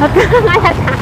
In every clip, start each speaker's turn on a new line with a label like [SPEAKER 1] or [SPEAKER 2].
[SPEAKER 1] Ba't ka nangalata?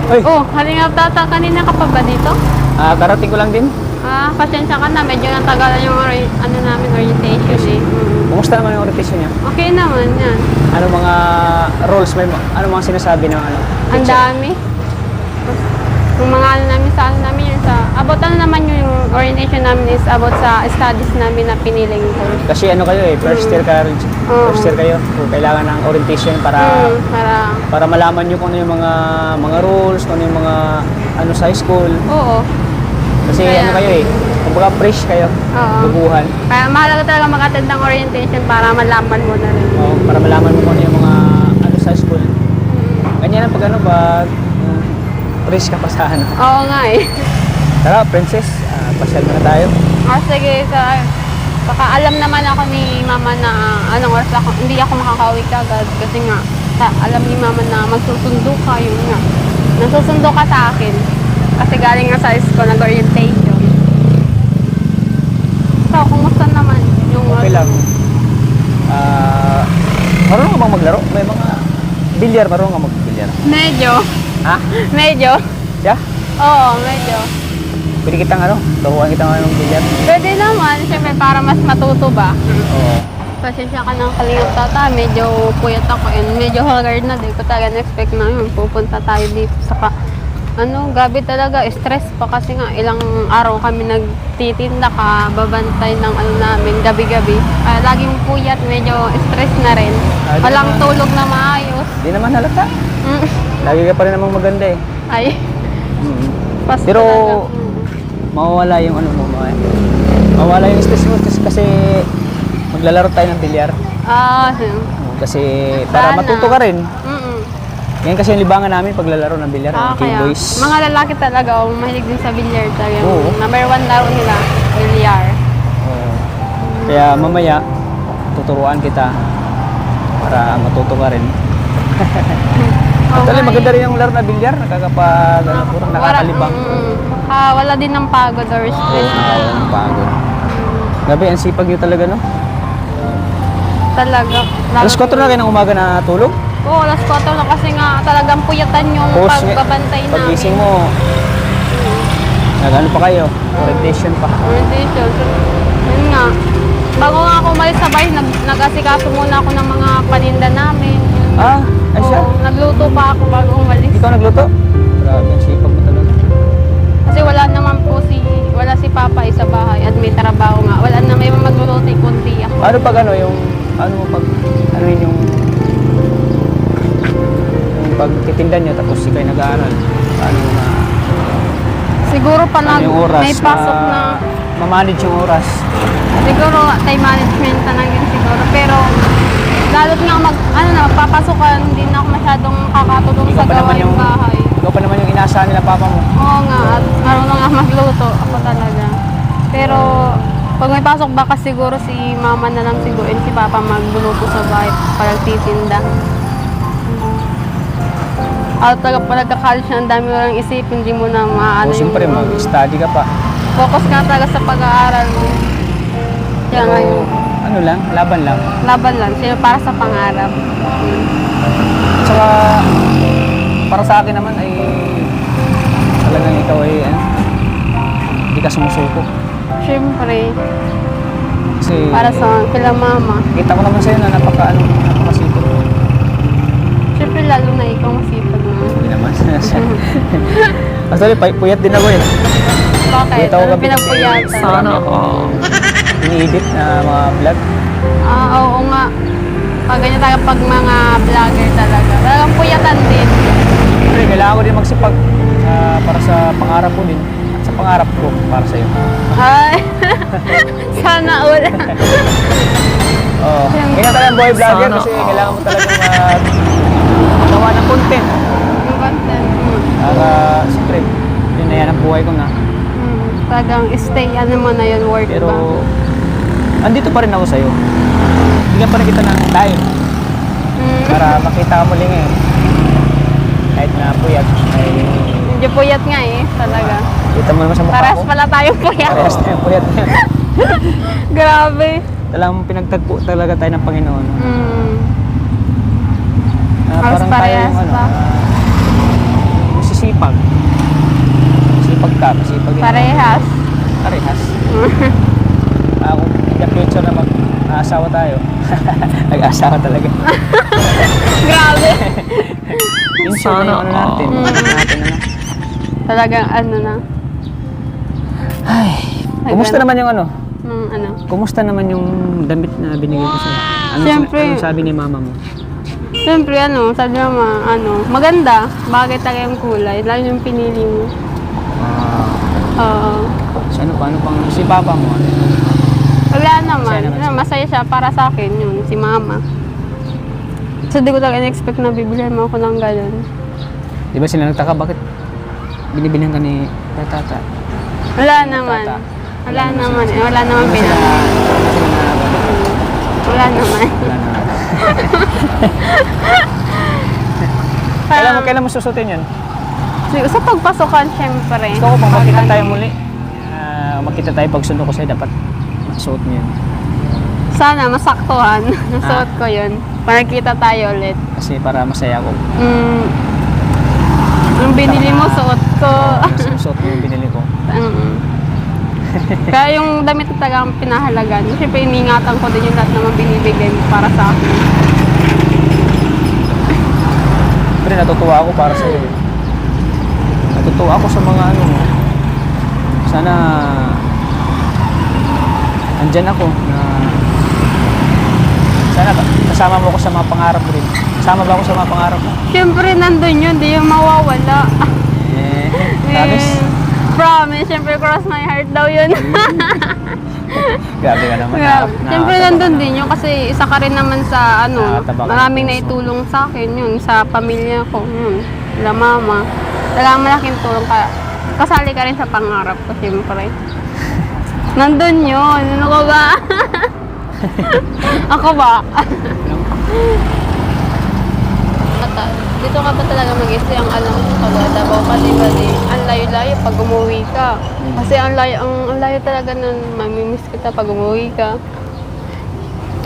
[SPEAKER 2] Ay,
[SPEAKER 1] Oh, halingap tata, kanina ka pa ba dito?
[SPEAKER 2] karating ko lang din.
[SPEAKER 1] Pasensya ka na, medyo natagalan yung ano namin, orientation eh.
[SPEAKER 2] Kumusta naman yung orientation niya?
[SPEAKER 1] Okay naman yan.
[SPEAKER 2] Ano mga roles, ano mga sinasabi ng ano?
[SPEAKER 1] Ang
[SPEAKER 2] teacher?
[SPEAKER 1] dami. Yung mga ano namin sa ano namin yun about ano naman yung orientation namin is about sa studies namin na piniling course.
[SPEAKER 2] Kasi ano kayo first year first year kayo. So, kailangan ng orientation para
[SPEAKER 1] Para,
[SPEAKER 2] malaman niyo kung ano yung mga rules, kung ano yung mga ano sa high school.
[SPEAKER 1] oo.
[SPEAKER 2] Kasi
[SPEAKER 1] Kaya-
[SPEAKER 2] ano kayo kumbaga fresh kayo,
[SPEAKER 1] Oo.
[SPEAKER 2] bubuhan.
[SPEAKER 1] Kaya mahalaga talaga mag-attend ng orientation para malaman mo na rin.
[SPEAKER 2] Para malaman mo kung ano yung mga ano sa high school. Ganyan ang pag fresh ka pa sa ano.
[SPEAKER 1] Oo nga eh.
[SPEAKER 2] Tara, princess, pasyal na tayo.
[SPEAKER 1] Sige, baka alam naman ako ni mama na anong oras ako, hindi ako makakauwi kagad kasi nga alam ni mama na magsusundo ka, yun nga. Nasusundo ka sa akin kasi galing nga sa school nag-orientation. So, kumusta naman yung
[SPEAKER 2] Okay lang. Marunong ka bang maglaro? May mga bilyar, marunong ka mag-bilyar.
[SPEAKER 1] Medyo.
[SPEAKER 2] Ha?
[SPEAKER 1] Medyo.
[SPEAKER 2] Siya?
[SPEAKER 1] Oo, medyo.
[SPEAKER 2] Pwede kitang turuan kitang ng bilyar.
[SPEAKER 1] Pwede naman, siyempre para mas matuto ba.
[SPEAKER 2] Oo.
[SPEAKER 1] Pasensya ka ng kalingap tata, medyo puyat ako and medyo haggard na din ko talaga na-expect na yun. Pupunta tayo dito saka gabi talaga, stress pa kasi nga ilang araw kami nagtitinda ka, babantay ng namin gabi-gabi. Laging puyat, medyo stress na rin. Walang tulog na maayos.
[SPEAKER 2] Di naman halata. Lagi ka pa rin namang maganda eh.
[SPEAKER 1] Ay, pas
[SPEAKER 2] Pero,
[SPEAKER 1] talaga.
[SPEAKER 2] mawawala yung ano mo, mawawala yung stress mo kasi maglalaro tayo ng bilyar. Kasi para
[SPEAKER 1] Sana.
[SPEAKER 2] matuto ka rin.
[SPEAKER 1] Mm-mm.
[SPEAKER 2] Yan kasi yung libangan namin paglalaro ng bilyar, ng
[SPEAKER 1] Kaya,
[SPEAKER 2] boys.
[SPEAKER 1] mga lalaki talaga, mahilig din sa billiard talaga.
[SPEAKER 2] Oo.
[SPEAKER 1] Number 1 laro nila, billiard.
[SPEAKER 2] Oo. Kaya mamaya, tuturuan kita para matuto ka rin. Actually, maganda rin yung laro na bilyar, purang nakakalibang.
[SPEAKER 1] Wala din ng pagod or stress.
[SPEAKER 2] Ang pagod. Gabi, ang sipag nyo talaga, no?
[SPEAKER 1] Talaga.
[SPEAKER 2] Alas 4 na kayo ng umaga na tulog?
[SPEAKER 1] Oo, alas 4 na kasi nga talagang puyatan yung pagbabantay namin.
[SPEAKER 2] Pag-gising mo, nag-ano pa kayo? Orientation pa.
[SPEAKER 1] Orientation. Yun nga. Bago nga ako umalis sa bahay, nag-asikaso muna ako ng mga paninda namin.
[SPEAKER 2] Ay siya?
[SPEAKER 1] Oo, nagluto pa ako bago umalis.
[SPEAKER 2] Ikaw nagluto? Grabe, ang sipag mo talaga.
[SPEAKER 1] Kasi wala si Papa sa bahay at may trabaho nga. Wala na may magluluto kundi ako.
[SPEAKER 2] Ano pag yung pagtitinda nyo tapos ikay nag-aaral? Paano
[SPEAKER 1] Siguro pa
[SPEAKER 2] yung oras?
[SPEAKER 1] may pasok na.
[SPEAKER 2] Ma-manage yung oras.
[SPEAKER 1] Siguro time management na lang yun siguro. Pero lalo't nga magpapasok ka, hindi na ako masyadong kakatulong sa gawaing bahay.
[SPEAKER 2] Ikaw pa naman yung inaasahan nila papa mo.
[SPEAKER 1] Oo nga, at marunong nga magluto. Ako talaga. Pero pag may pasok baka siguro si mama na lang siguro and si papa magluluto sa bahay para titinda. At talaga pag nagka-college na ang dami mo lang isip, hindi mo na maano
[SPEAKER 2] Siyempre, mag-study ka pa.
[SPEAKER 1] focus ka talaga sa pag-aaral mo. Kaya ngayon,
[SPEAKER 2] Ano lang, laban lang.
[SPEAKER 1] laban lang. Sino para sa pangarap.
[SPEAKER 2] Tsaka, para sa akin naman ay talagang ikaw ay hindi ka sumusuko.
[SPEAKER 1] Siyempre,
[SPEAKER 2] Kasi
[SPEAKER 1] para sa kila mama.
[SPEAKER 2] kita ko naman sa'yo na napakasipag mo.
[SPEAKER 1] Siyempre, lalo na ikaw masipag mo.
[SPEAKER 2] Hindi naman. Actually, puyat din ako eh.
[SPEAKER 1] Bakit?
[SPEAKER 2] Puyat ako
[SPEAKER 1] Ano
[SPEAKER 2] gabi kasi
[SPEAKER 1] pinagpuyatan?
[SPEAKER 2] marami akong ini-edit na mga vlog.
[SPEAKER 1] Oo nga. Pag ganyan tayo pag mga vlogger talaga. Talagang puyatan din.
[SPEAKER 2] Siyempre, kailangan ko din magsipag para sa pangarap ko din. At sa pangarap ko para sa'yo.
[SPEAKER 1] Ay, sana all.
[SPEAKER 2] ang buhay vlogger kasi kailangan mo talagang magawa ng content.
[SPEAKER 1] Yung content mo.
[SPEAKER 2] Para, siyempre, yun na yan ang buhay ko na.
[SPEAKER 1] Talagang stay, ano mo na yun, work
[SPEAKER 2] Pero,
[SPEAKER 1] ba?
[SPEAKER 2] andito pa rin ako sa'yo. Bigyan pa rin kita ng time para makita ka muli ngayon. Kahit na puyat, ay...
[SPEAKER 1] Medyo puyat nga eh, talaga.
[SPEAKER 2] Kita mo naman sa mukha
[SPEAKER 1] Parehas
[SPEAKER 2] ko.
[SPEAKER 1] pala tayong puyat.
[SPEAKER 2] Parehas tayong puyat na yan.
[SPEAKER 1] Grabe.
[SPEAKER 2] Talagang pinagtagpo talaga tayo ng Panginoon.
[SPEAKER 1] Halos
[SPEAKER 2] Parang tayo
[SPEAKER 1] parehas
[SPEAKER 2] yung
[SPEAKER 1] pa.
[SPEAKER 2] masisipag. Masipag ka, masipag yun.
[SPEAKER 1] Parehas.
[SPEAKER 2] Parehas. Ako, in the future na mag-aasawa tayo. Nag-aasawa talaga.
[SPEAKER 1] Grabe.
[SPEAKER 2] Insure na yung ano natin. Natin ano.
[SPEAKER 1] Talagang ano na.
[SPEAKER 2] Ay, kumusta naman yung ano?
[SPEAKER 1] Ano?
[SPEAKER 2] Kumusta naman yung damit na binigay ko sa'yo?
[SPEAKER 1] Siyempre.
[SPEAKER 2] Anong sabi ni mama mo?
[SPEAKER 1] Siyempre ano, sabi naman, ano, maganda. Bagay talaga yung kulay. Lalo yung pinili mo. Oo.
[SPEAKER 2] So ano pang si papa mo? Ano?
[SPEAKER 1] Wala naman.
[SPEAKER 2] Masaya naman siya.
[SPEAKER 1] Masaya siya para sa akin yun, si mama. So di ko talaga in-expect na bibilihan mo ako ng ganun.
[SPEAKER 2] Di ba sila nagtaka bakit binibilhan ka ni tata?
[SPEAKER 1] Wala naman. Wala naman. Wala naman pinag. Wala naman.
[SPEAKER 2] Wala naman. Kailan mo susutin yun?
[SPEAKER 1] Sa pagpasokan, syempre.
[SPEAKER 2] Gusto ko pang makita tayo muli. Makita tayo pag sundo ko sa'yo, dapat masuot mo yun.
[SPEAKER 1] Sana masaktuhan. Nasuot ko yun. Para kita tayo ulit.
[SPEAKER 2] Kasi para masaya ako.
[SPEAKER 1] Yung binili mo, suot ko.
[SPEAKER 2] Suot mo yung binili ko.
[SPEAKER 1] Kaya yung damit na talagang pinahalagan. Siyempre, iningatan ko din yung lahat naman binibigay mo para sa akin.
[SPEAKER 2] Pero natutuwa ako para sa'yo. Natutuwa ako sa mga ano mo. Sana andyan ako na sana kasama mo ko sa mga pangarap mo rin. Kasama ba ako sa mga pangarap mo?
[SPEAKER 1] Siyempre, nandun yun. Di yung mawawala.
[SPEAKER 2] Promise?
[SPEAKER 1] Promise. Siyempre, cross my heart daw yun.
[SPEAKER 2] Grabe ka naman.
[SPEAKER 1] Siyempre, nandun din yun kasi isa ka rin naman sa ano,
[SPEAKER 2] Nakakataba ka
[SPEAKER 1] maraming
[SPEAKER 2] ng puso.
[SPEAKER 1] naitulong sa akin yun, sa pamilya ko, yun, la mama. Talagang malaking tulong ka. Kasali ka rin sa pangarap ko, siyempre. Nandun yun. Ano ko ba? Ako ba? Dito ka ba talaga mag-isip? Ang alam ko talaga, Davao ka, diba? Ang layo-layo pag umuwi ka. Kasi ang layo talaga nun, mamimiss kita pag umuwi ka.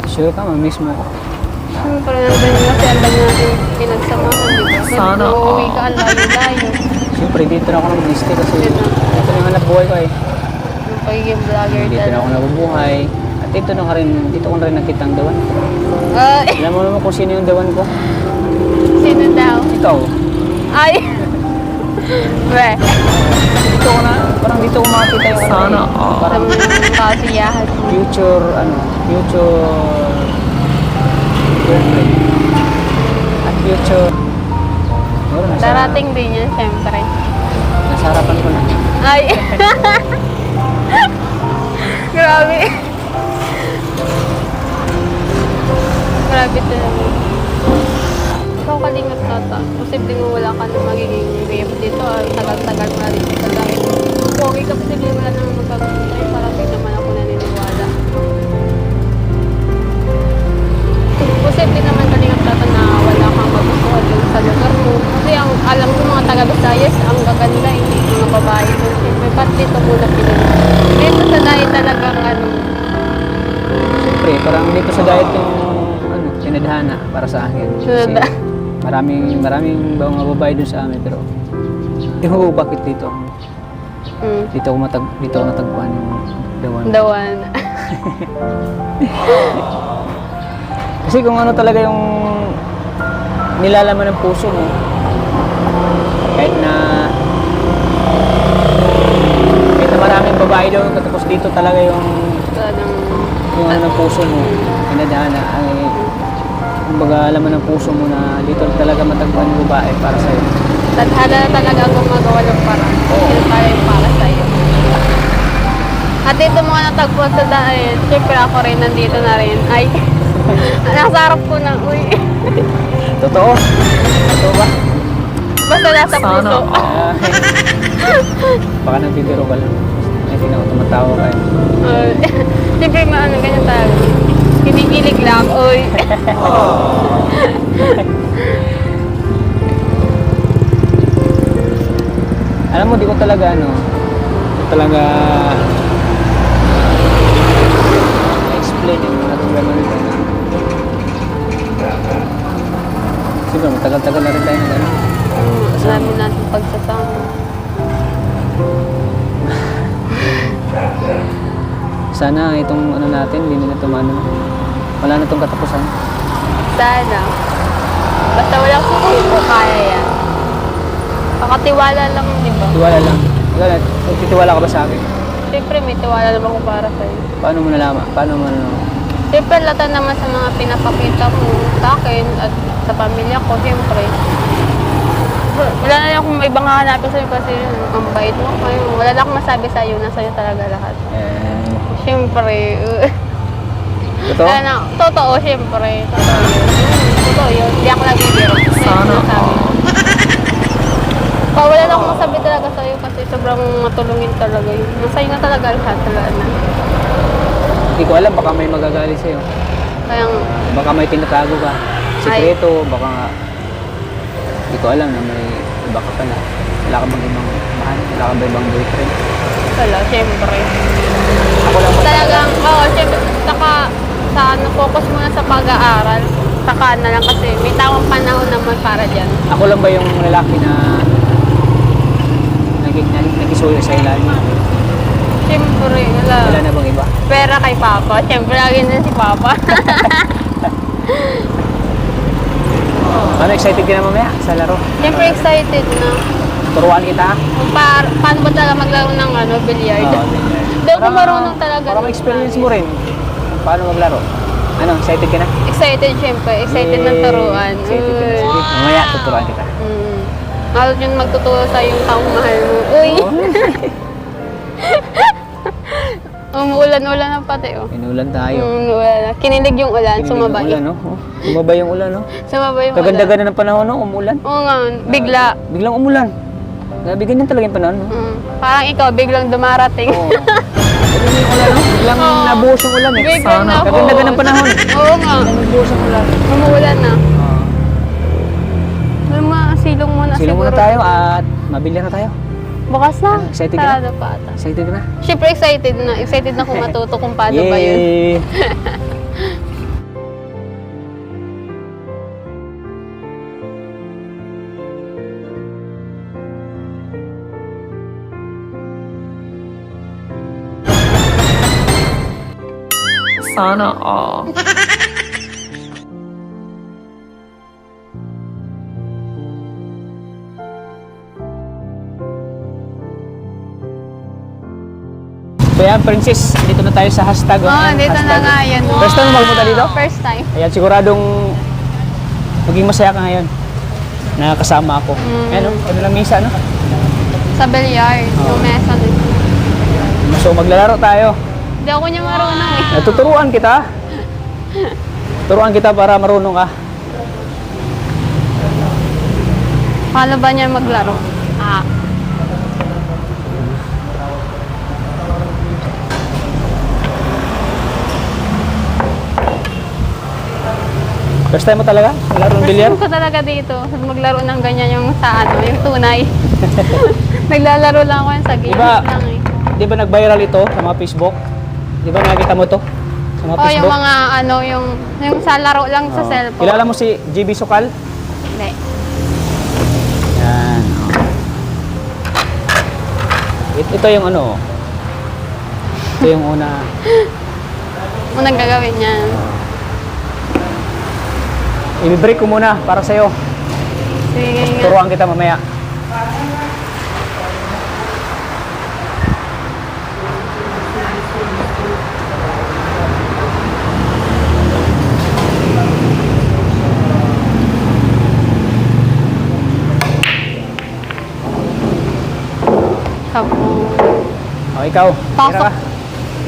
[SPEAKER 2] Sure ka, mamiss mo ko.
[SPEAKER 1] Siyempre, nandun yun kasi ang dami natin pinagsamahan, diba?
[SPEAKER 2] Sana
[SPEAKER 1] Pag umuwi ka, ang layo-layo.
[SPEAKER 2] Siyempre, dito na ako nag-stay kasi
[SPEAKER 1] Dito.
[SPEAKER 2] ito na yung hanap buhay ko eh.
[SPEAKER 1] Yung pagiging vlogger
[SPEAKER 2] Dito na
[SPEAKER 1] talaga.
[SPEAKER 2] ako nabubuhay. At dito ko na rin nakita ang dawan ko.
[SPEAKER 1] Ay,
[SPEAKER 2] Alam mo naman kung sino yung dawan ko?
[SPEAKER 1] sino daw?
[SPEAKER 2] Ikaw.
[SPEAKER 1] Ay! Be,
[SPEAKER 2] Parang dito ko makakita yung
[SPEAKER 3] Sana
[SPEAKER 2] parang
[SPEAKER 1] kasiyahan mo.
[SPEAKER 2] future girlfriend. At future
[SPEAKER 1] Darating din yan, syempre.
[SPEAKER 2] nasa harapan ko na.
[SPEAKER 1] Ay! Grabe. Grabe talaga. Ikaw kalingap tata. Posible mo wala ka na magiging rape dito. Ay, tagal-tagal mo na rin dito. Dahil pogi ka, posible wala naman magkakaroon. Ay, parang di naman ako naniniwala. Posible naman kalingap tata na wala kang magustuhan dun sa lugar mo. Kasi ang alam ko mga taga-Visayas, ang gaganda eh. Mga babae dun. Siyempre, ba't dito muna pinili? Dito sa dahil talagang ano.
[SPEAKER 2] Siyempre, parang dito sa diet yung pinadhana para sa akin.
[SPEAKER 1] Sinada.
[SPEAKER 2] Maraming mga babae dun sa amin pero bakit dito? Dito ako natagpuan yung dawan.
[SPEAKER 1] Dawan.
[SPEAKER 2] Kasi kung ano talaga yung nilalaman ng puso mo, kahit na maraming babae doon, tapos dito talaga yung ano ng puso mo, pinadhana, ay kumbaga alaman ng puso mo na dito talaga matagpuan yung babae para sa'yo.
[SPEAKER 1] Tadhana talaga ang gumagawa ng parang. Sino tayo yung para sa'yo. At dito mga natagpuan sa dahil, syempre ako rin nandito na rin. Ay, nasa harap ko na, uy.
[SPEAKER 2] Totoo? Totoo ba?
[SPEAKER 1] Basta nasa puso.
[SPEAKER 2] Ah, baka nagbibiro ka lang. Ay, hindi na ako tumatawa kayo.
[SPEAKER 1] Siyempre, ano, ganyan talaga. Kinikilig lang, uy.
[SPEAKER 2] Alam mo, di ko talaga explain yung mga problema nito na. Siguro, matagal-tagal na rin tayo na gano'n.
[SPEAKER 1] Marami natin pagsasama.
[SPEAKER 2] Sana itong ano natin, hindi na tumano. Wala na itong katapusan.
[SPEAKER 1] Sana. Basta walang susuko, kaya yan. Pakatiwala lang, di ba?
[SPEAKER 2] Tiwala lang. Wala, titiwala ka ba sa akin?
[SPEAKER 1] Siyempre, may tiwala naman ko para sa'yo.
[SPEAKER 2] Paano mo nalaman? Paano mo
[SPEAKER 1] Siyempre, lata naman sa mga pinapakita mo sa akin at sa pamilya ko, siyempre. Wala na akong may ibang hahanapin sa'yo kasi ang bait mo. Wala na akong masabi sa'yo, na sa'yo talaga lahat. Siyempre.
[SPEAKER 2] Totoo?
[SPEAKER 1] Wala na, totoo, siyempre. Totoo yun. Totoo yun. Hindi ako nagbibiro. Sana. Wala na akong masabi talaga sa'yo kasi sobrang matulungin talaga yun. Masa'yo na talaga lahat talaga na.
[SPEAKER 2] Hindi ko alam, baka may magagalit sa'yo.
[SPEAKER 1] Kaya
[SPEAKER 2] Baka may tinatago ka. Sikreto, baka nga. Hindi ko alam na may iba ka pala. Wala ka bang ibang mahal? Wala ka ba ibang boyfriend?
[SPEAKER 1] wala, siyempre.
[SPEAKER 2] Ako lang ba?
[SPEAKER 1] Talagang, siyempre, saka sa ano, focus muna sa pag-aaral. Saka na lang kasi may tamang panahon naman para dyan.
[SPEAKER 2] Ako lang ba yung lalaki na nagisuyo sa ilalim?
[SPEAKER 1] Siyempre, wala.
[SPEAKER 2] Wala na bang iba?
[SPEAKER 1] Pera kay Papa. Siyempre, lagi na si Papa.
[SPEAKER 2] Ano, excited ka na mamaya sa laro?
[SPEAKER 1] Siyempre, excited na.
[SPEAKER 2] Turuan kita.
[SPEAKER 1] Kung paano ba talaga maglaro ng billiard?
[SPEAKER 2] billiard.
[SPEAKER 1] Doon ko marunong talaga.
[SPEAKER 2] Para ma-experience mo rin paano maglaro. Ano, excited ka na?
[SPEAKER 1] Excited, siyempre. Excited ng
[SPEAKER 2] Yay!
[SPEAKER 1] turuan.
[SPEAKER 2] Excited ka na. Sige, mamaya tuturuan kita.
[SPEAKER 1] Halos yung magtuturo sa yung taong mahal mo. Uy! Umuulan-ulan na pati, oh.
[SPEAKER 2] Inulan tayo.
[SPEAKER 1] Umuulan. Kinilig yung ulan,
[SPEAKER 2] Kinilig
[SPEAKER 1] sumabay.
[SPEAKER 2] yung ulan, no? Sumabay yung ulan, no?
[SPEAKER 1] Sumabay yung ulan.
[SPEAKER 2] Kaganda-ganda ng panahon, no? Umulan.
[SPEAKER 1] Oo nga, bigla.
[SPEAKER 2] Biglang umulan. Grabe, ganyan talaga yung panahon, no?
[SPEAKER 1] Parang ikaw, biglang dumarating.
[SPEAKER 2] Oo. Ganyan yung ulan, no? Biglang
[SPEAKER 1] Oo.
[SPEAKER 2] nabuhos yung ulan, eh.
[SPEAKER 1] Biglang nabuhos.
[SPEAKER 2] Kaganda-ganda ng panahon.
[SPEAKER 1] Oo nga.
[SPEAKER 2] Biglang nabuhos yung ulan.
[SPEAKER 1] Umuulan na.
[SPEAKER 2] Oo.
[SPEAKER 1] Silong muna
[SPEAKER 2] Silong
[SPEAKER 1] siguro.
[SPEAKER 2] muna tayo at mabilya na tayo.
[SPEAKER 1] Bukas na.
[SPEAKER 2] Excited ka na?
[SPEAKER 1] Sarado pa ata.
[SPEAKER 2] Excited ka na?
[SPEAKER 1] Siyempre excited na. Excited na kung matuto kung paano ba yun.
[SPEAKER 2] Yay!
[SPEAKER 3] Sana all.
[SPEAKER 2] So yan, Princess, dito na tayo sa hashtag.
[SPEAKER 1] Dito na nga yan.
[SPEAKER 2] First time mo magpunta dito?
[SPEAKER 1] First time.
[SPEAKER 2] Ayan, siguradong maging masaya ka ngayon na kasama ako. Ayan, ano lang misa, no?
[SPEAKER 1] Sa billiard. Yung mesa din.
[SPEAKER 2] So maglalaro tayo.
[SPEAKER 1] Hindi ako niya marunong eh.
[SPEAKER 2] Tuturuan kita. Turuan kita para marunong ka.
[SPEAKER 1] Paano ba niya maglaro?
[SPEAKER 2] First time mo talaga? Maglaro ng
[SPEAKER 1] First
[SPEAKER 2] bilyar?
[SPEAKER 1] time ko talaga dito. Maglaro ng ganyan yung sa ano, yung tunay. Naglalaro lang ako yan sa games
[SPEAKER 2] Diba?
[SPEAKER 1] lang eh.
[SPEAKER 2] Di ba nag-viral ito sa mga Facebook? Di ba nakita mo to? Sa mga
[SPEAKER 1] Oh, yung
[SPEAKER 2] Facebook?
[SPEAKER 1] mga ano, yung sa laro lang sa
[SPEAKER 2] Oo.
[SPEAKER 1] cellphone.
[SPEAKER 2] Kilala mo si GB Sukal?
[SPEAKER 1] Hindi.
[SPEAKER 2] Yan. Ito yung ano. Ito yung una.
[SPEAKER 1] Unang gagawin yan.
[SPEAKER 2] I-break ko muna para sa'yo.
[SPEAKER 1] Sige nga.
[SPEAKER 2] Turuan kita mamaya.
[SPEAKER 1] Kapo.
[SPEAKER 2] O, ikaw.
[SPEAKER 1] Pasok.
[SPEAKER 2] Tira ka.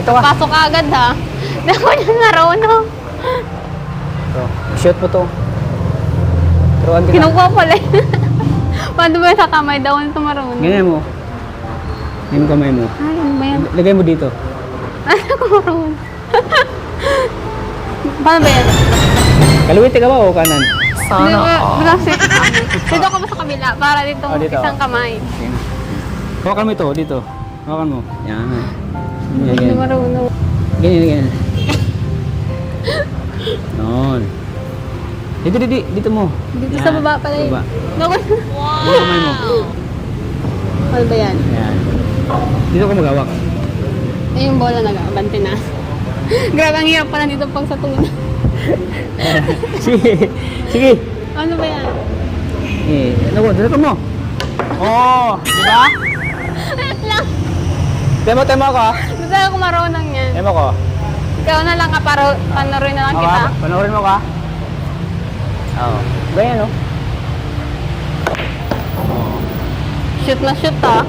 [SPEAKER 2] Ito ka.
[SPEAKER 1] Pasok agad ha. Hindi ako na marunong.
[SPEAKER 2] Ito. Shoot mo to. Turuan kita.
[SPEAKER 1] Kinukuha pala. Paano ba sa kamay daw nito marunong?
[SPEAKER 2] Ganyan mo. Yung kamay mo.
[SPEAKER 1] Ay, ano ba yan?
[SPEAKER 2] Lagay mo dito.
[SPEAKER 1] Ano ko marunong? Paano ba yan?
[SPEAKER 2] Kaluwiti ka ba o kanan?
[SPEAKER 3] Sana all.
[SPEAKER 1] Dito ka ba sa kabila? Para dito
[SPEAKER 2] Oh, dito.
[SPEAKER 1] isang kamay.
[SPEAKER 2] Hawakan mo ito, dito. Hawakan mo. Yan. Ganyan,
[SPEAKER 1] Hindi
[SPEAKER 2] ganyan.
[SPEAKER 1] marunong.
[SPEAKER 2] Ganyan, ganyan. Noon. Dito mo.
[SPEAKER 1] Dito
[SPEAKER 2] Yan.
[SPEAKER 1] sa baba pala yun.
[SPEAKER 2] Baba.
[SPEAKER 1] Naku.
[SPEAKER 2] Yung kamay mo.
[SPEAKER 1] Ano ba yan?
[SPEAKER 2] Yan. Dito ka maghawak.
[SPEAKER 1] Eh, yung bola nag-abante na. Grabe, ang hirap pala dito pag sa tuna.
[SPEAKER 2] Sige. Sige.
[SPEAKER 1] Ano ba yan?
[SPEAKER 2] Eh, dito mo. Oh, di ba?
[SPEAKER 1] Wait lang.
[SPEAKER 2] Temo ko.
[SPEAKER 1] Gusto ako marunong yan.
[SPEAKER 2] Temo ko.
[SPEAKER 1] Ikaw na lang ka, para panorin na lang kita.
[SPEAKER 2] Panoorin mo ka. Oo. Ganyan, no? Oh.
[SPEAKER 1] Shoot na shoot ah.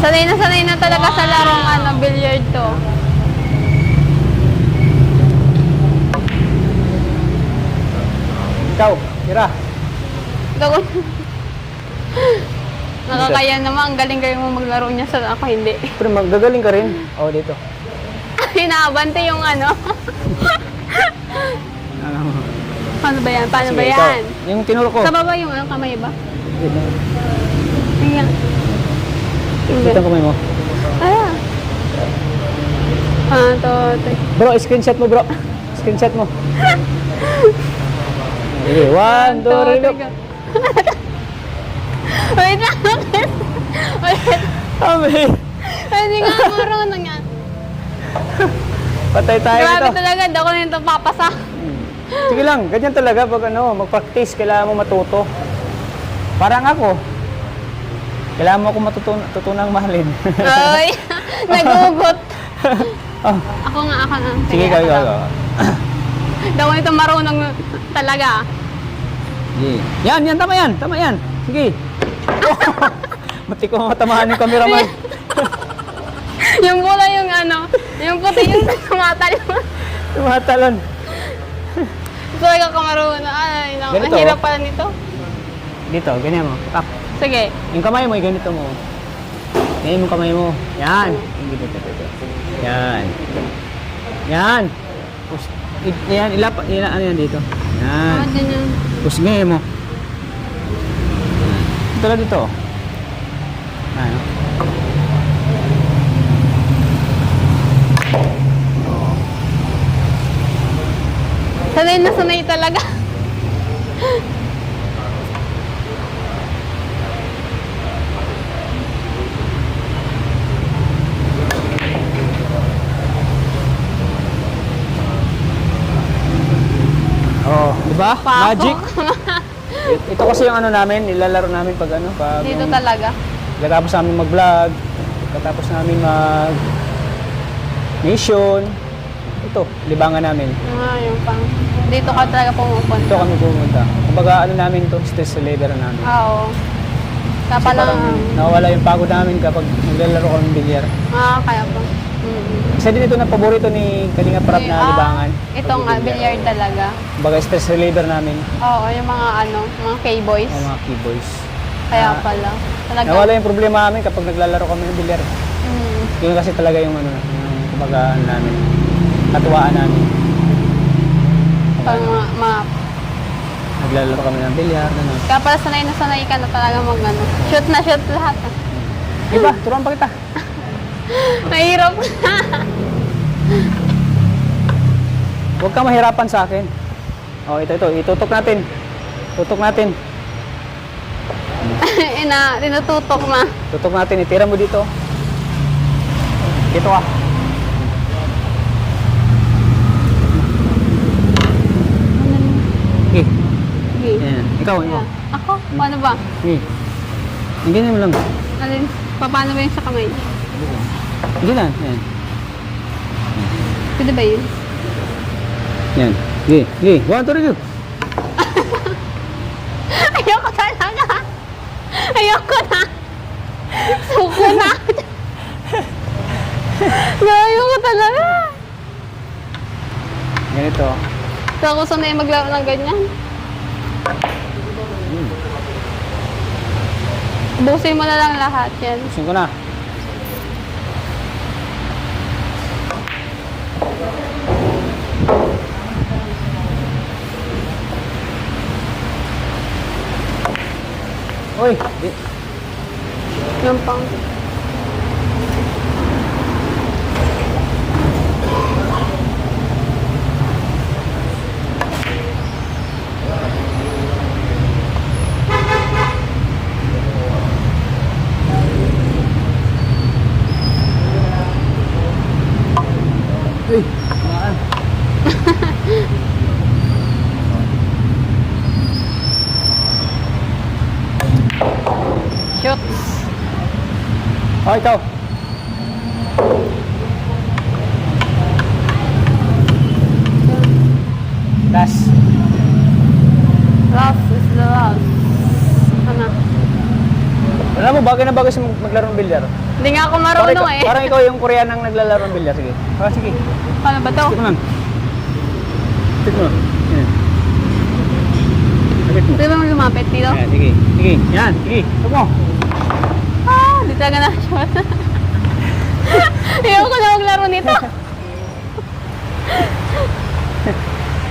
[SPEAKER 1] Sanay na talaga sa larong billiard to.
[SPEAKER 2] Ikaw, tira.
[SPEAKER 1] Gago. Nakakaya naman, ang galing-galing mo maglaro niya sa ako hindi.
[SPEAKER 2] Pero magagaling ka rin. Oo, dito.
[SPEAKER 1] Hinaabante yung ano.
[SPEAKER 2] Ano mo?
[SPEAKER 1] Paano ba yan? Paano
[SPEAKER 2] Sige,
[SPEAKER 1] ba
[SPEAKER 2] ikaw.
[SPEAKER 1] yan?
[SPEAKER 2] Yung tinuro ko.
[SPEAKER 1] Sa baba yung kamay ba?
[SPEAKER 2] Dito.
[SPEAKER 1] Tingnan.
[SPEAKER 2] Dito ang kamay mo.
[SPEAKER 1] Ah. Ah, to.
[SPEAKER 2] Bro, screenshot mo, bro. Screenshot mo. Sige, 1, 2, 3, go.
[SPEAKER 1] Wait lang. Wait.
[SPEAKER 2] Kami.
[SPEAKER 1] Hindi nga marunong yan.
[SPEAKER 2] Patay tayo
[SPEAKER 1] Grabe
[SPEAKER 2] nito.
[SPEAKER 1] talaga, hindi ako nito papasa.
[SPEAKER 2] Sige lang, ganyan talaga pag mag-practice, kailangan mo matuto. Parang ako. Kailangan mo ako matutunang mahalin.
[SPEAKER 1] Ay, nagugot.
[SPEAKER 2] Oh,
[SPEAKER 1] Ako nga.
[SPEAKER 2] sige,
[SPEAKER 1] ako
[SPEAKER 2] ikaw.
[SPEAKER 1] lang. Hindi ako nito marunong talaga.
[SPEAKER 2] Sige. Yan, tama yan. Sige. Mati ko matamaan yung cameraman.
[SPEAKER 1] Yung bola yung puti yung tumatalon.
[SPEAKER 2] Tumatalon.
[SPEAKER 1] So, ikaw ka marunong. Ay, naku, ang
[SPEAKER 2] Ganito,
[SPEAKER 1] hirap pala nito.
[SPEAKER 2] Dito, ganyan mo. Tap.
[SPEAKER 1] Sige.
[SPEAKER 2] Yung kamay mo, ganito mo. Ganyan mo kamay mo. Yan. Yan. Yan. Yan, ano yan dito. Yan.
[SPEAKER 1] Ano din yung...
[SPEAKER 2] Tapos ngayon mo. Ito lang dito. Ano?
[SPEAKER 1] Sanay talaga.
[SPEAKER 2] Oh, di ba?
[SPEAKER 1] Pasok.
[SPEAKER 2] Magic. Ito kasi yung namin, nilalaro namin pag pag
[SPEAKER 1] Dito talaga.
[SPEAKER 2] pagkatapos namin mag-vlog, pagkatapos namin mission. Ito, libangan namin.
[SPEAKER 1] Yung pang... Dito ka talaga
[SPEAKER 2] Ito
[SPEAKER 1] pumupunta.
[SPEAKER 2] kami pumunta. Kumbaga namin to, stress reliever namin.
[SPEAKER 1] Oo.
[SPEAKER 2] Kasi parang nawawala yung pagod namin kapag naglalaro kami ng bilyar.
[SPEAKER 1] Kaya pa.
[SPEAKER 2] Isa din ito na paborito ni Kalinga Prab na libangan.
[SPEAKER 1] Itong billiard talaga.
[SPEAKER 2] Kumbaga stress reliever namin,
[SPEAKER 1] Oo, yung mga mga K-boys.
[SPEAKER 2] ang mga keyboys.
[SPEAKER 1] Kaya pala. Talaga.
[SPEAKER 2] Nawala yung problema namin kapag naglalaro kami ng bilyar.
[SPEAKER 1] Mm.
[SPEAKER 2] Yun kasi talaga yung yung kumbaga namin, katuwaan namin.
[SPEAKER 1] Pag
[SPEAKER 2] Naglalaro kami ng bilyar, gano'n.
[SPEAKER 1] Kaya pala sanay ka na talaga shoot na shoot lahat.
[SPEAKER 2] Diba, turuan pa kita.
[SPEAKER 1] Mahirap.
[SPEAKER 2] Huwag ka mahirapan sa akin. Oh, ito, itutok natin. Tutok natin.
[SPEAKER 1] Tinututok na.
[SPEAKER 2] Tutok natin, itira mo dito. Dito ka. Okay.
[SPEAKER 1] Okay.
[SPEAKER 2] Yan. Ikaw.
[SPEAKER 1] Ako? Paano ba?
[SPEAKER 2] Okay. Ganyan mo lang.
[SPEAKER 1] Alin? Paano ba yung sa kamay?
[SPEAKER 2] Hindi lang. Yan.
[SPEAKER 1] Pwede ba yun?
[SPEAKER 2] Yan. Okay. Okay. 1, 2, 3, go.
[SPEAKER 1] Ayoko talaga. Ayoko na. Suko na. Layo ko talaga.
[SPEAKER 2] Ganito.
[SPEAKER 1] So ako sanay maglaro ng ganyan. Busin mo na lang lahat yan.
[SPEAKER 2] Gusto ko na. Uy!
[SPEAKER 1] Yung pang...
[SPEAKER 2] Uy! Kumaan.
[SPEAKER 1] Shoots.
[SPEAKER 2] Oh, ikaw. Das.
[SPEAKER 1] Last is the last. Ano?
[SPEAKER 2] Alam mo, bagay na bagay sa maglaro ng bilyar.
[SPEAKER 1] Hindi nga ako marunong eh.
[SPEAKER 2] Parang ikaw yung Koreanang naglalaro ng bilyar. Sige. Sige.
[SPEAKER 1] Ano ba to?
[SPEAKER 2] Tikit mo lang. Tikit mo. Yan. Tikit mo.
[SPEAKER 1] Pwede mo lumapit dito?
[SPEAKER 2] Yan, sige. Sige. Yan, sige. Tikit mo.
[SPEAKER 1] Ah, di talaga na-shot. Ayaw ko na maglaro nito.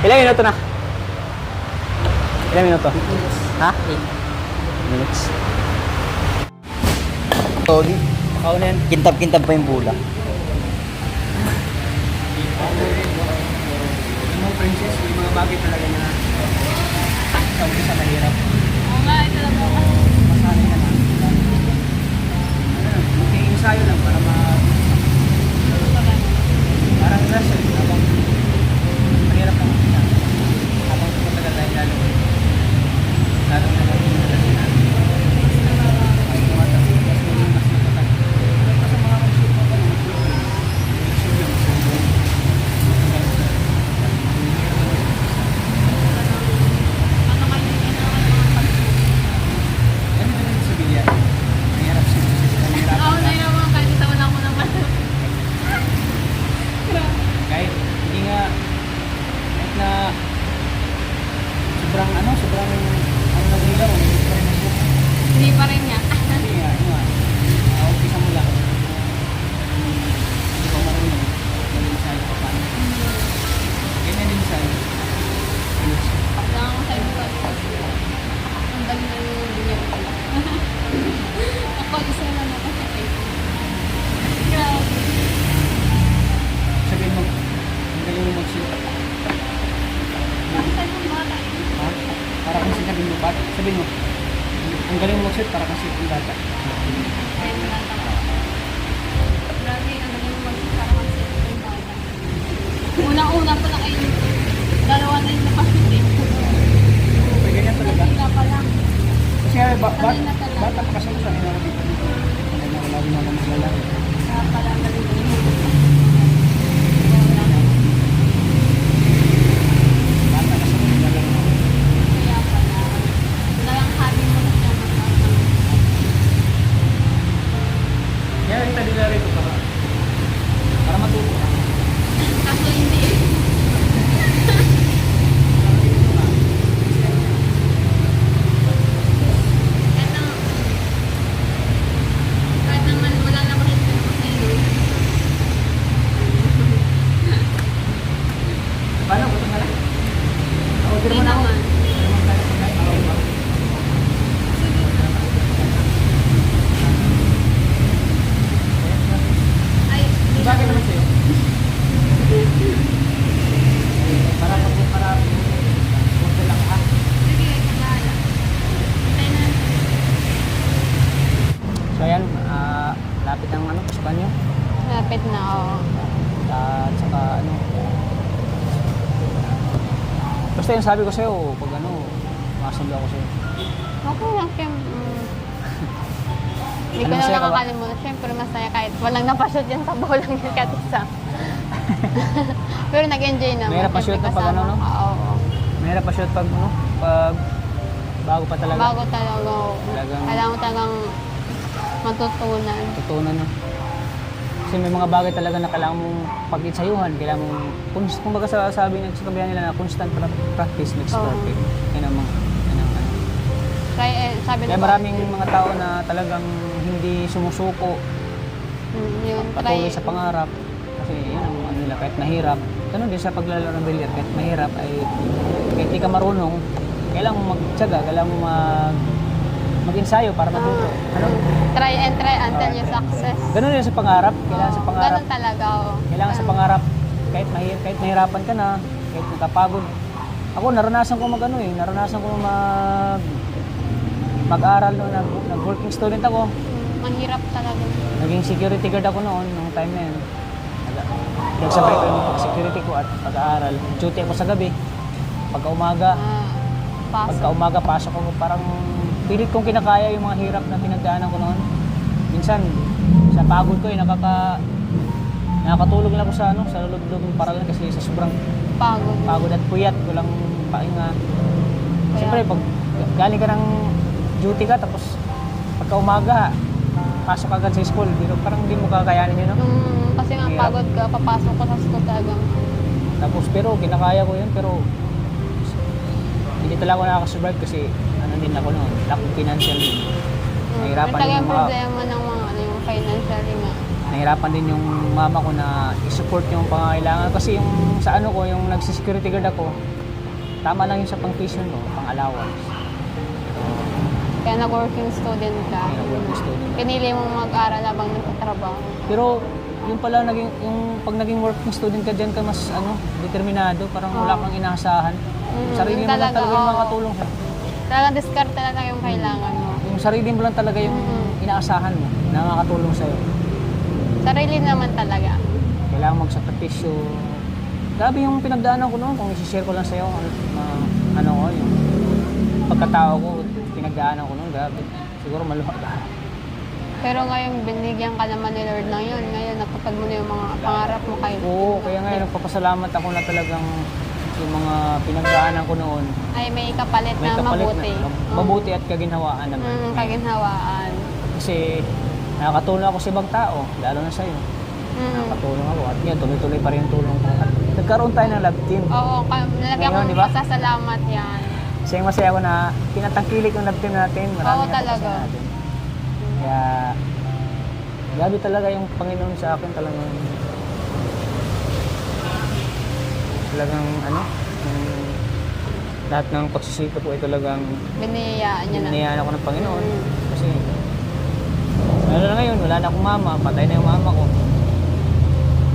[SPEAKER 2] Ilang minuto na? Ilang minuto? Ha? Minutes.
[SPEAKER 4] Tony,
[SPEAKER 2] Pakaw na yan.
[SPEAKER 4] kintab-kintab pa yung bula.
[SPEAKER 2] Yung mga princess, yung mga bagay talaga na sa umpisa mahirap.
[SPEAKER 1] Oo nga, ito lang ako.
[SPEAKER 2] Masanay ka na. Ensayo lang para parang lesson habang mahirap ang umpisa. Habang tumatagal tayo lalo na
[SPEAKER 1] Oo, nahiyawan kahit itawan ako naman.
[SPEAKER 2] kahit hindi nga kahit na sobrang ano ng ilaw hindi pa rin nasuko.
[SPEAKER 1] Hindi pa rin niya.
[SPEAKER 2] Hindi nga umpisa mo lang hindi ko marunong mag-ensayo pa paano ganyan din sa'yo
[SPEAKER 1] Lang ako sa iba. Ang dali na yung bigyan ko. Ako, isa na ako sa iba. Grabe.
[SPEAKER 2] sabihin mo ang galing mo mag-shoot
[SPEAKER 1] Bakit tayo ng bata eh?
[SPEAKER 2] ha? Para kung sinabi mo ba't sabihin mo ang galing mo mag-shoot para kasi yung bata
[SPEAKER 1] Kaya mo lang ako. Grabe, ang dali mo magkakaroon sa yung bata. Unang-una pa lang kayo. Dalawa na yung napasok eh.
[SPEAKER 2] may ganyan talaga
[SPEAKER 1] Kanina pa lang.
[SPEAKER 2] kasi
[SPEAKER 1] Kanina talaga.
[SPEAKER 2] bata pa kasi sa nila dito kaya na wala din ako maglalaro
[SPEAKER 1] Kaya pala galing mo.
[SPEAKER 2] bata kasi maglalaro
[SPEAKER 1] Kaya pala. Dalang hobby mo na siya magkakaroon.
[SPEAKER 2] kaya rin tayo nila rito para matuto ka
[SPEAKER 1] Kaso hindi. Kahit naman wala naman yung pinapasaylo.
[SPEAKER 2] paano? Gusto nga lang order
[SPEAKER 1] Hindi
[SPEAKER 2] mo na ako
[SPEAKER 1] naman. Ay, hindi
[SPEAKER 2] Bakit
[SPEAKER 1] naman.
[SPEAKER 2] naman sa'yo? Para order lang ha
[SPEAKER 1] Sige, bahala. Hintayin na.
[SPEAKER 2] so ayan lapit ng pasukan nyo
[SPEAKER 1] Lapit na, oo.
[SPEAKER 2] at saka basta yung sabi ko sa'yo pag masundo ako sa'yo
[SPEAKER 1] Okay lang, siyempre. Hindi ko
[SPEAKER 2] Ano,
[SPEAKER 1] na
[SPEAKER 2] masaya ka ba?
[SPEAKER 1] nakakalimutan. Siyempre, masaya kahit walang napashoot yan sa bowl lang yung katisa. Pero nag-enjoy naman.
[SPEAKER 2] Mahirap pa shoot
[SPEAKER 1] Siyempre,
[SPEAKER 2] na pag
[SPEAKER 1] kasama ka, Oo.
[SPEAKER 2] mahirap pa shoot pag bago pa talaga
[SPEAKER 1] Bago talaga. Oo.
[SPEAKER 2] Talagang-
[SPEAKER 1] Kailangan mo talagang matutunan.
[SPEAKER 2] tutunan Kasi may mga bagay talaga na kailangan mong pag-itsayuhan, kailangan mong, kung baga sabi ng kasabihan nila na constant practice makes
[SPEAKER 1] Oo.
[SPEAKER 2] perfect. Yan ang mga, yan ang ano.
[SPEAKER 1] Sabi
[SPEAKER 2] Kaya
[SPEAKER 1] ng
[SPEAKER 2] maraming mga tao na talagang hindi sumusuko,
[SPEAKER 1] yun,
[SPEAKER 2] patuloy sa pangarap. Kasi yan ang ano nila, kahit mahirap. Ganun din sa paglalaro ng bilyar, kahit mahirap ay kahit di ka marunong, kailangan mo magtyaga, kailangan mo mag-ensayo para matuto. Ano?
[SPEAKER 1] try and try until you success.
[SPEAKER 2] Ganun din sa pangarap, kailangan sa pangarap.
[SPEAKER 1] Ganun talaga, oo.
[SPEAKER 2] Kailangan sa pangarap, kahit mahirapan ka na, kahit nakapagod. Ako, naranasan ko naranasan ko mag-aral noon, nag-working student ako.
[SPEAKER 1] Mahirap talaga.
[SPEAKER 2] Naging security guard ako noon, nung time na yun. Nagsabay ko yung security ko at pag-aaral. Duty ako sa gabi. Pagka-umaga, pasok ako. Parang pilit kong kinakaya yung mga hirap na pinagdaanan ko noon. Minsan, sa pagod ko, nakakatulog lang ako sa loob ng paralan kasi sa sobrang pagod at puyat, walang pahinga. Siyempre, pag galing ka ng duty ka, tapos pagka-umaga, pasok agad sa school, pero parang hindi mo kakayanin yun, no?
[SPEAKER 1] Kasi nga
[SPEAKER 2] Hirap.
[SPEAKER 1] pagod ka, papasok ko sa school talagang.
[SPEAKER 2] Tapos, pero kinakaya ko yun, pero hindi talaga ako nakakasurvive kasi ano din ako noon, lack of financial din. Nahirapan din
[SPEAKER 1] Talagang
[SPEAKER 2] yung mga,
[SPEAKER 1] problema ng mga yung financially nga.
[SPEAKER 2] nahirapan din yung mama ko na i-support yung pangangailangan kasi yung sa ano ko, yung nagsi-security guard ako, tama lang yung sa pang-tuition ko, pang-allowance.
[SPEAKER 1] Kaya nag-working student ka.
[SPEAKER 2] Kaya nag-working student.
[SPEAKER 1] Pinili mong mag-aral habang nagtatrabaho.
[SPEAKER 2] Pero yung pala pag naging working student ka diyan ka mas determinado, parang wala kang inaasahan. Sarili mo lang talaga yung makatulong sa.
[SPEAKER 1] Talagang discard talaga yung kailangan mo.
[SPEAKER 2] Yung sarili mo lang talaga yung inaasahan mo na makakatulong sa'yo.
[SPEAKER 1] Sarili naman talaga.
[SPEAKER 2] Kailangan magsakripisyo. Grabe yung pinagdaanan ko noon, kung i-share ko lang sa'yo, yung pagkatao ko, pinagdaanan ko noon, grabe. Siguro maluwag.
[SPEAKER 1] Pero ngayon, binigyan ka naman ni Lord ng yun. Ngayon, natupad mo na yung mga pangarap mo kayo.
[SPEAKER 2] Oo, kaya ngayon nagpapasalamat ako na talagang yung mga pinagdaanan ko noon,
[SPEAKER 1] Ay, may kapalit
[SPEAKER 2] may
[SPEAKER 1] na
[SPEAKER 2] kapalit
[SPEAKER 1] mabuti.
[SPEAKER 2] na mabuti at kaginhawaan naman.
[SPEAKER 1] Kaginhawaan.
[SPEAKER 2] Kasi nakakatulong ako sa ibang tao, lalo na sa'yo. Nakakatulong ako at yun, tuloy-tuloy pa rin yung tulong ko. At nagkaroon tayo ng love team.
[SPEAKER 1] Oo, nalagyan
[SPEAKER 2] Ngayon,
[SPEAKER 1] ko
[SPEAKER 2] di ba?
[SPEAKER 1] masasalamat yan.
[SPEAKER 2] Masaya ako na pinatangkilik yung love team natin. Marami
[SPEAKER 1] Oo,
[SPEAKER 2] na
[SPEAKER 1] talaga.
[SPEAKER 2] papasya natin. Kaya, grabe talaga yung Panginoon sa akin talagang lahat ng pagsisito ko ay talagang
[SPEAKER 1] Biniyayaan niya na.
[SPEAKER 2] binayaan ako ng Panginoon. Kasi, lalo na ngayon, wala na akong mama, patay na yung mama ko.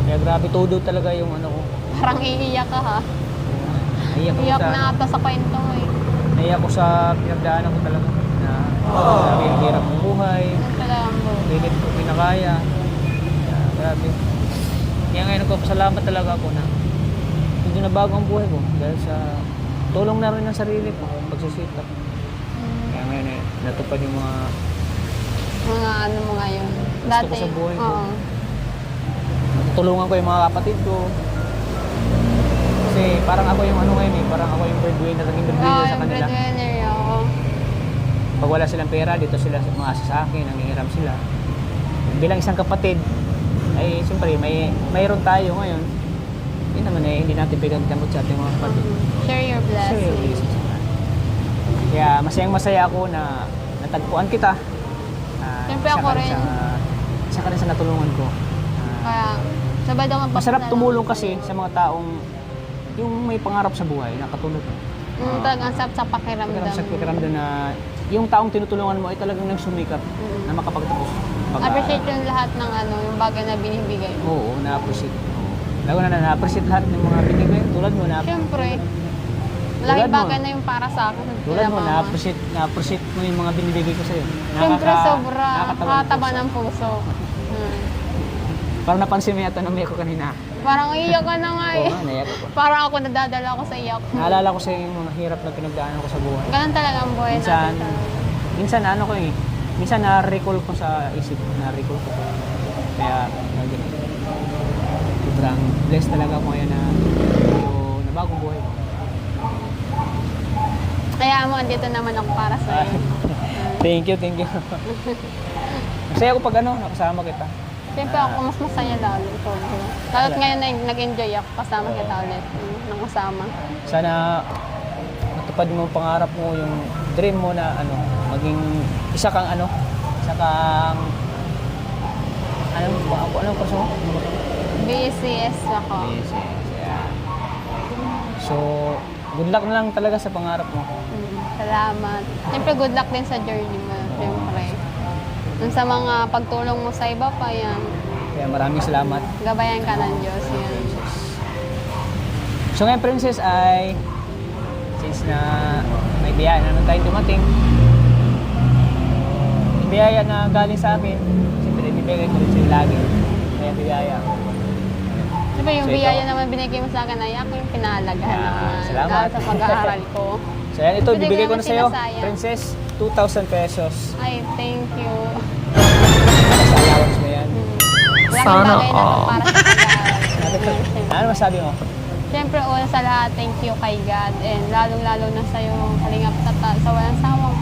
[SPEAKER 2] Kaya grabe, todo talaga yung ko.
[SPEAKER 1] Parang iiyak ka ha.
[SPEAKER 2] Naiyak
[SPEAKER 1] Iyak
[SPEAKER 2] ako
[SPEAKER 1] na ata sa kwento mo eh.
[SPEAKER 2] naiyak ako sa pinagdaanan ko talaga. Na grabe yung hirap ng buhay.
[SPEAKER 1] Yung talagang mo.
[SPEAKER 2] Pilit ko pinakaya. Kaya, grabe. Kaya ngayon nagpapasalamat talaga ako na hindi na bago ang buhay ko dahil sa tulong na rin ng sarili ko, pagsisikap. Kaya ngayon natupad yung mga
[SPEAKER 1] Mga ano mo ngayon.
[SPEAKER 2] Gusto ko sa buhay ko.
[SPEAKER 1] Oo.
[SPEAKER 2] tulungan ko yung mga kapatid ko. Kasi parang ako yung ngayon parang ako yung breadwinner, naging breadwinner sa
[SPEAKER 1] yung
[SPEAKER 2] kanila.
[SPEAKER 1] breadwinner, oo.
[SPEAKER 2] Pag wala silang pera, dito sila umaasa sa akin, nangihiram sila. Bilang isang kapatid, ay siyempre mayroon tayo ngayon. Yun naman hindi natin pinagdamot sa ating mga kapatid.
[SPEAKER 1] Share your
[SPEAKER 2] Share your
[SPEAKER 1] blessings.
[SPEAKER 2] blessings. Kaya masayang-masaya ako na natagpuan kita.
[SPEAKER 1] Siyempre ako rin.
[SPEAKER 2] Isa ka rin sa natulungan ko.
[SPEAKER 1] Kaya, sabay daw
[SPEAKER 2] Masarap tumulong kasi sa mga taong yung may pangarap sa buhay na katulad mo.
[SPEAKER 1] Talagang sarap sa pakiramdam.
[SPEAKER 2] Sa pakiramdam na yung taong tinutulungan mo ay talagang nagsumikap na makapagtapos.
[SPEAKER 1] Appreciate yung lahat ng yung bagay na binibigay mo.
[SPEAKER 2] Oo, na-appreciate. Lalo na na-appreciate lahat ng mga binigay. Tulad mo,
[SPEAKER 1] Siyempre,
[SPEAKER 2] Tulad
[SPEAKER 1] malaking
[SPEAKER 2] mo.
[SPEAKER 1] bagay na yung para sa akin.
[SPEAKER 2] tulad mo,
[SPEAKER 1] Mama.
[SPEAKER 2] na-appreciate mo yung mga binibigay ko sa'yo.
[SPEAKER 1] Siyempre, sobra.
[SPEAKER 2] Nakakatawa
[SPEAKER 1] Nakataba
[SPEAKER 2] ng
[SPEAKER 1] ng puso.
[SPEAKER 2] Parang napansin mo yata nung may ako kanina.
[SPEAKER 1] Parang iiyak ka na nga
[SPEAKER 2] Oo
[SPEAKER 1] eh.
[SPEAKER 2] nga, naiyak ako.
[SPEAKER 1] Parang ako nadadala ako sa iyak mo.
[SPEAKER 2] Naalala ko sa yung mga hirap na pinagdaanan ko sa buhay.
[SPEAKER 1] Ganun talaga ang buhay
[SPEAKER 2] Minsan,
[SPEAKER 1] natin.
[SPEAKER 2] minsan minsan na-recall ko sa isip, na-recall ko. Kaya, sobrang blessed talaga ako ngayon na nabagong buhay ko.
[SPEAKER 1] Kaya mo, andito naman ako para sa iyo.
[SPEAKER 2] Thank you. Masaya ako pag nakasama kita.
[SPEAKER 1] Siyempre ako mas masaya lalo. Lalo't ngayon na nag-enjoy ako kasama kita ulit. Nang kasama.
[SPEAKER 2] Sana matupad mo ang pangarap mo, yung dream mo na ano, maging isa kang anong kurso mo?
[SPEAKER 1] BCS ako.
[SPEAKER 2] Yes, yeah. So, good luck na lang talaga sa pangarap mo.
[SPEAKER 1] Salamat. Siyempre good luck din sa journey mo. Siyempre. Dun sa mga pagtulong mo sa iba pa yan.
[SPEAKER 2] Kaya maraming salamat.
[SPEAKER 1] Gabayan ka ng Diyos. Yan.
[SPEAKER 2] So ngayon, Princess, ay since na may biyaya na naman tayong dumating, yung biyaya na galing sa akin, siyempre ibibigay ko rin sa'yo lagi. Kaya biyaya.
[SPEAKER 1] Diba yung
[SPEAKER 2] So, ito?
[SPEAKER 1] biyaya naman binigay mo sa akin ay ako yung pinalagahan
[SPEAKER 2] Yeah,
[SPEAKER 1] naman.
[SPEAKER 2] salamat.
[SPEAKER 1] Dahil sa pag-aaral ko.
[SPEAKER 2] So yan, ito,
[SPEAKER 1] Hindi
[SPEAKER 2] bibigay
[SPEAKER 1] ko
[SPEAKER 2] ko na
[SPEAKER 1] naman
[SPEAKER 2] sa'yo,
[SPEAKER 1] sinasayang.
[SPEAKER 2] Princess, 2,000 pesos.
[SPEAKER 1] Ay, thank you.
[SPEAKER 2] Sa allowance mo yan.
[SPEAKER 1] Laking
[SPEAKER 3] Sana
[SPEAKER 1] bagay na to
[SPEAKER 3] all.
[SPEAKER 1] para sa pag-aaral.
[SPEAKER 2] Ano masabi mo?
[SPEAKER 1] Siyempre, una sa lahat, thank you kay God. And lalong-lalo na sa yung kalingap sa walang sawang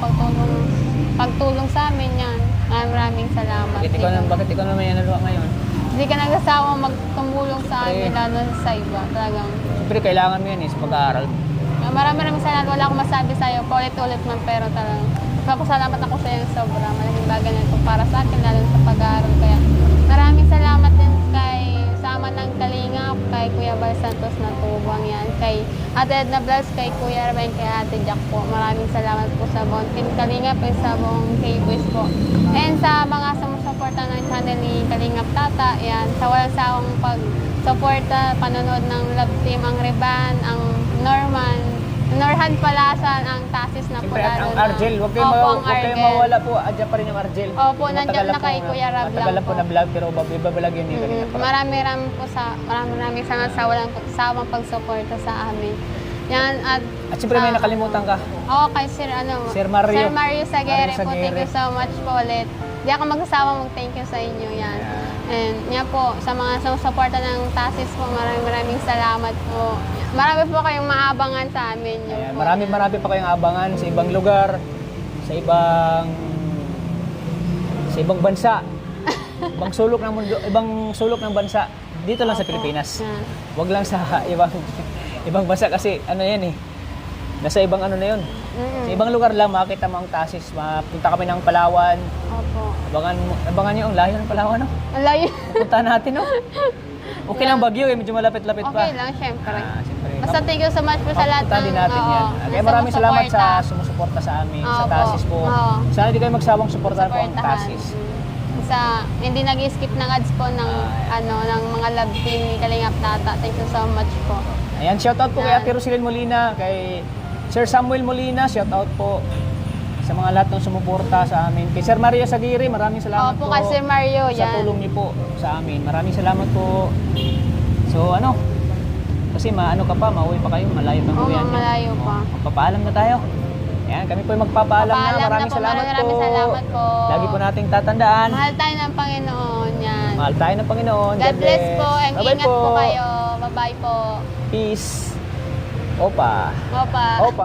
[SPEAKER 1] pagtulong sa amin yan. Maraming salamat.
[SPEAKER 2] Bakit ikaw naman yan naluwa ngayon?
[SPEAKER 1] Hindi ka nagsasawang magtumulong sa amin,
[SPEAKER 2] Siyempre.
[SPEAKER 1] lalo sa iba. Talagang,
[SPEAKER 2] Siyempre, kailangan mo yan sa pag-aaral.
[SPEAKER 1] maraming salamat. Wala akong masabi sa'yo. Paulit-ulit man, pero talagang, magpapasalamat ako sa iyo sobra. Malaking bagay na ito para sa akin, lalo sa pag-aaral. Kaya, maraming salamat din kay Sama ng Kalingap, kay Kuya Bal Santos na tubang yan, kay Ate Edna Vlogs, kay Kuya Raben, kay Ate Jack po. Maraming salamat po sa buong Team Kalingap at sa buong K-Boys po. And sa mga sumusuporta ng channel ni Kalingap Tata, yan, sa walang sawang pag-suporta, panonood ng Love Team, ang Reban, ang Norhan Palasan, ang Tasis na po.
[SPEAKER 2] Siyempre, at ang
[SPEAKER 1] lalo na.
[SPEAKER 2] Argel, huwag
[SPEAKER 1] Opo, ang
[SPEAKER 2] kayong
[SPEAKER 1] Argel.
[SPEAKER 2] mawala po. Adyan pa rin yung Argel.
[SPEAKER 1] Opo, nandiyan na kay Kuya Rab lang
[SPEAKER 2] Matagal lang po
[SPEAKER 1] po.
[SPEAKER 2] na vlog, pero ibabalag yun.
[SPEAKER 1] Maraming salamat sa walang sawang pagsuporta sa amin. Yan, at
[SPEAKER 2] At siyempre may nakalimutan ka.
[SPEAKER 1] Oo, kay
[SPEAKER 2] Sir Mario.
[SPEAKER 1] Sir Mario Sagere
[SPEAKER 2] Mario
[SPEAKER 1] po. Thank
[SPEAKER 2] Sagere.
[SPEAKER 1] you so much po ulit. Hindi ako magsasawang mag-thank you sa inyo yan. And yan po, sa mga sumusuporta ng Tasis po, maraming salamat po. Marami po kayong maabangan sa amin. Yun
[SPEAKER 2] Ayan,
[SPEAKER 1] po.
[SPEAKER 2] marami pa kayong abangan sa ibang lugar, sa ibang bansa. ibang sulok ng bansa. Dito lang sa
[SPEAKER 1] Opo.
[SPEAKER 2] Pilipinas.
[SPEAKER 1] Yan.
[SPEAKER 2] Wag lang sa ibang bansa kasi ano yan eh. Nasa ibang ano na yun. Sa ibang lugar lang makita mo ang Tasis. Mapunta kami ng Palawan.
[SPEAKER 1] Opo.
[SPEAKER 2] Abangan nyo ang layo ng Palawan, no?
[SPEAKER 1] Ang layo.
[SPEAKER 2] Punta natin, no? Okay lang Baguio eh, medyo malapit-lapit pa.
[SPEAKER 1] Okay lang, syempre.
[SPEAKER 2] Siyempre.
[SPEAKER 1] Basta thank you so much po sa lahat
[SPEAKER 2] Puntahan din natin yan. Kaya maraming salamat sa sumusuporta sa amin, sa
[SPEAKER 1] Opo.
[SPEAKER 2] Tasis po.
[SPEAKER 1] Oo.
[SPEAKER 2] Sana di kayo magsawang suportahan po ang
[SPEAKER 1] supportahan.
[SPEAKER 2] Tasis.
[SPEAKER 1] Hindi nag-skip ng ads po ng ng mga love team ni Kalingap Tata. Thank you so much po.
[SPEAKER 2] Ayan, shoutout po kay
[SPEAKER 1] Yan.
[SPEAKER 2] Ate Rosilyn Molina, kay Sir Samuel Molina, shoutout po sa mga lahat ng sumuporta sa amin. Kay Sir Mario Sagiri, maraming salamat
[SPEAKER 1] Opo, kay Sir Mario,
[SPEAKER 2] sa
[SPEAKER 1] yan.
[SPEAKER 2] tulong niyo po sa amin. Maraming salamat po. So ano, kasi maano ka pa, mauwi pa kayo, malayo pang
[SPEAKER 1] Oo,
[SPEAKER 2] uwian niyo.
[SPEAKER 1] malayo pa.
[SPEAKER 2] Magpapaalam na tayo. Ayan, kami po ay magpapaalam na.
[SPEAKER 1] Papaalam na
[SPEAKER 2] Maraming
[SPEAKER 1] po,
[SPEAKER 2] salamat
[SPEAKER 1] maraming salamat po.
[SPEAKER 2] Lagi po nating tatandaan.
[SPEAKER 1] Mahal tayo ng Panginoon, yan.
[SPEAKER 2] Mahal tayo ng Panginoon.
[SPEAKER 1] God bless po, and
[SPEAKER 2] Bye-bye
[SPEAKER 1] ingat po kayo. Bye-bye po.
[SPEAKER 2] Peace. Opa.
[SPEAKER 1] Opa.
[SPEAKER 2] Opa.